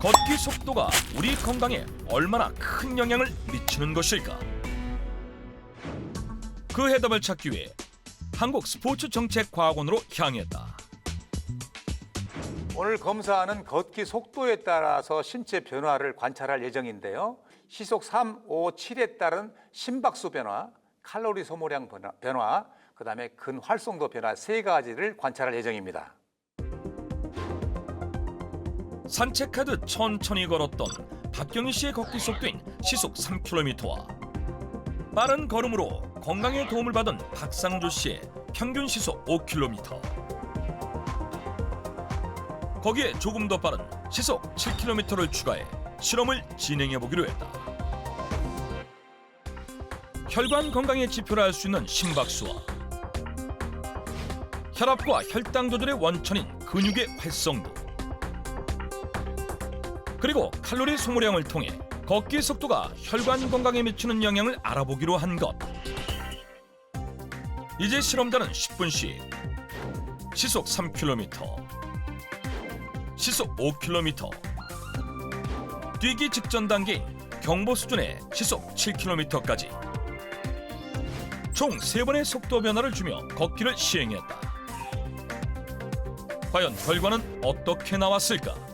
걷기 속도가 우리 건강에 얼마나 큰 영향을 미치는 것일까? 그 해답을 찾기 위해 한국스포츠정책과학원으로 향했다. 오늘 검사하는 걷기 속도에 따라서 신체 변화를 관찰할 예정인데요. 시속 3, 5, 7에 따른 심박수 변화, 칼로리 소모량 변화, 그다음에 근활성도 변화 세 가지를 관찰할 예정입니다. 산책하듯 천천히 걸었던 박경희 씨의 걷기 속도인 시속 3km와 빠른 걸음으로 건강에 도움을 받은 박상조 씨의 평균 시속 5km. 거기에 조금 더 빠른 시속 7km를 추가해 실험을 진행해 보기로 했다. 혈관 건강의 지표를 알 수 있는 심박수와 혈압과 혈당 조절의 원천인 근육의 활성도, 그리고 칼로리 소모량을 통해 걷기 속도가 혈관 건강에 미치는 영향을 알아보기로 한 것. 이제 실험자는 10분씩 시속 3km, 시속 5km, 뛰기 직전 단계인 경보 수준의 시속 7km까지 총 3번의 속도 변화를 주며 걷기를 시행했다. 과연 결과는 어떻게 나왔을까?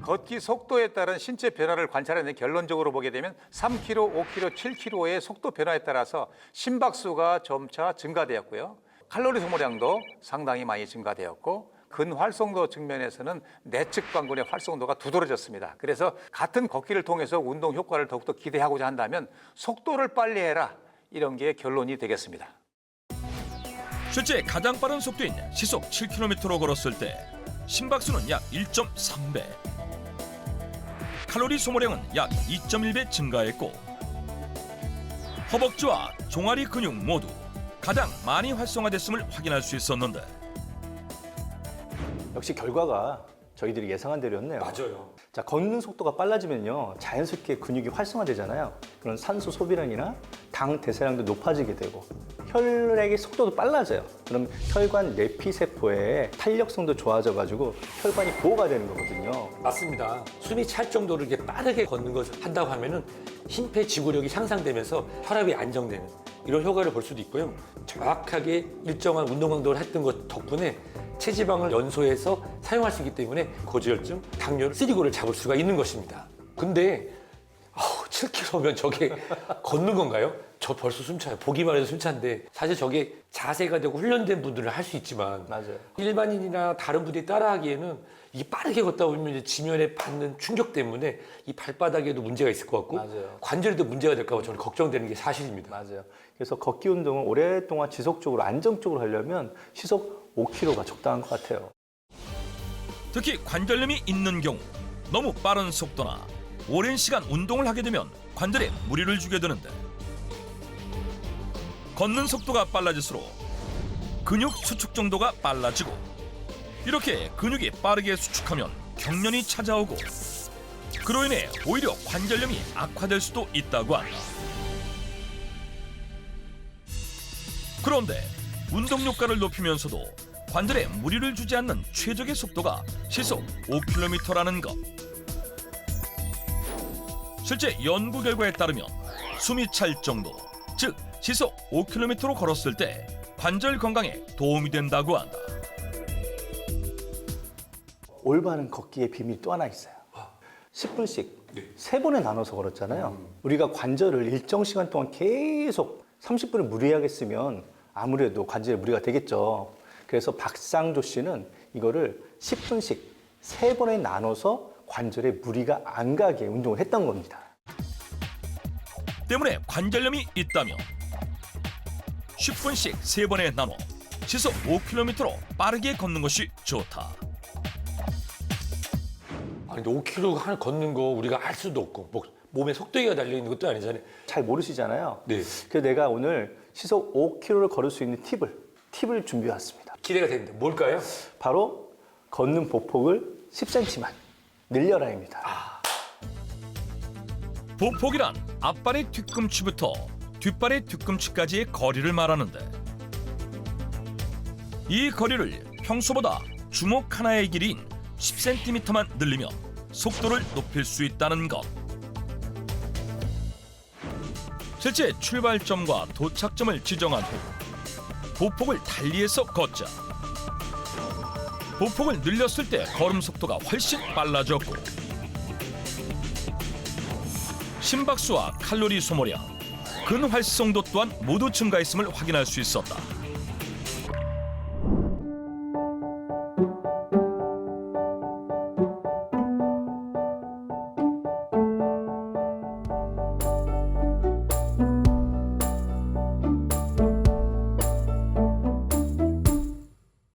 걷기 속도에 따른 신체 변화를 관찰하는데 결론적으로 보게 되면 3km, 5km, 7km의 속도 변화에 따라서 심박수가 점차 증가되었고요. 칼로리 소모량도 상당히 많이 증가되었고 근활성도 측면에서는 내측 관근의 활성도가 두드러졌습니다. 그래서 같은 걷기를 통해서 운동 효과를 더욱더 기대하고자 한다면 속도를 빨리 해라, 이런 게 결론이 되겠습니다. 실제 가장 빠른 속도인 시속 7km로 걸었을 때 심박수는 약 1.3배, 칼로리 소모량은 약 2.1배 증가했고 허벅지와 종아리 근육 모두 가장 많이 활성화됐음을 확인할 수 있었는데, 역시 결과가 저희들이 예상한 대로였네요. 맞아요. 자, 걷는 속도가 빨라지면요, 자연스럽게 근육이 활성화되잖아요. 그런 산소 소비량이나 당 대사량도 높아지게 되고 혈액의 속도도 빨라져요. 그럼 혈관 내피세포의 탄력성도 좋아져가지고 혈관이 보호가 되는 거거든요. 맞습니다. 숨이 찰 정도로 이렇게 빠르게 걷는 것을 한다고 하면은 심폐지구력이 향상되면서 혈압이 안정되는 이런 효과를 볼 수도 있고요. 정확하게 일정한 운동 강도를 했던 것 덕분에 체지방을 연소해서 사용할 수 있기 때문에 고지혈증, 당뇨, 쓰리고를 잡을 수가 있는 것입니다. 근데 7km면 저게 걷는 건가요? 저 벌써 숨차요. 보기만 해도 숨찬데 사실 저게 자세가 되고 훈련된 분들은 할 수 있지만 맞아요. 일반인이나 다른 분들이 따라하기에는 이게 빠르게 걷다 보면 이제 지면에 받는 충격 때문에 이 발바닥에도 문제가 있을 것 같고 맞아요. 관절에도 문제가 될까 봐 저는 걱정되는 게 사실입니다. 맞아요. 그래서 걷기 운동을 오랫동안 지속적으로 안정적으로 하려면 시속 5km가 적당한 것 같아요. 특히 관절염이 있는 경우 너무 빠른 속도나 오랜 시간 운동을 하게 되면 관절에 무리를 주게 되는데, 걷는 속도가 빨라질수록 근육 수축 정도가 빨라지고, 이렇게 근육이 빠르게 수축하면 경련이 찾아오고 그로 인해 오히려 관절염이 악화될 수도 있다고 한다. 그런데 운동 효과를 높이면서도 관절에 무리를 주지 않는 최적의 속도가 시속 5km라는 것. 실제 연구 결과에 따르면 숨이 찰 정도, 즉 시속 5km로 걸었을 때 관절 건강에 도움이 된다고 한다. 올바른 걷기의 비밀이 또 하나 있어요. 10분씩 세 번에 나눠서 걸었잖아요. 우리가 관절을 일정 시간 동안 계속 30분을 무리하게 쓰면 아무래도 관절에 무리가 되겠죠. 그래서 박상조 씨는 이거를 10분씩 세 번에 나눠서 관절에 무리가 안 가게 운동을 했던 겁니다. 때문에 관절염이 있다면 10분씩 세 번에 나눠 시속 5km로 빠르게 걷는 것이 좋다. 아니, 근데 5km 하나 걷는 거 우리가 알 수도 없고 뭐 몸에 속도계가 달려있는 것도 아니잖아요. 잘 모르시잖아요. 네. 그래서 내가 오늘 시속 5km를 걸을 수 있는 팁을 준비해왔습니다. 기대가 됩니다. 뭘까요? 바로 걷는 보폭을 10cm만 늘려라입니다. 보폭이란 앞발의 뒤꿈치부터 뒷발의 뒤꿈치까지의 거리를 말하는데, 이 거리를 평소보다 주먹 하나의 길이인 10cm만 늘리며 속도를 높일 수 있다는 것. 실제 출발점과 도착점을 지정한 후 보폭을 달리해서 걷자. 보폭을 늘렸을 때 걸음 속도가 훨씬 빨라졌고 심박수와 칼로리 소모량, 근활성도 또한 모두 증가했음을 확인할 수 있었다.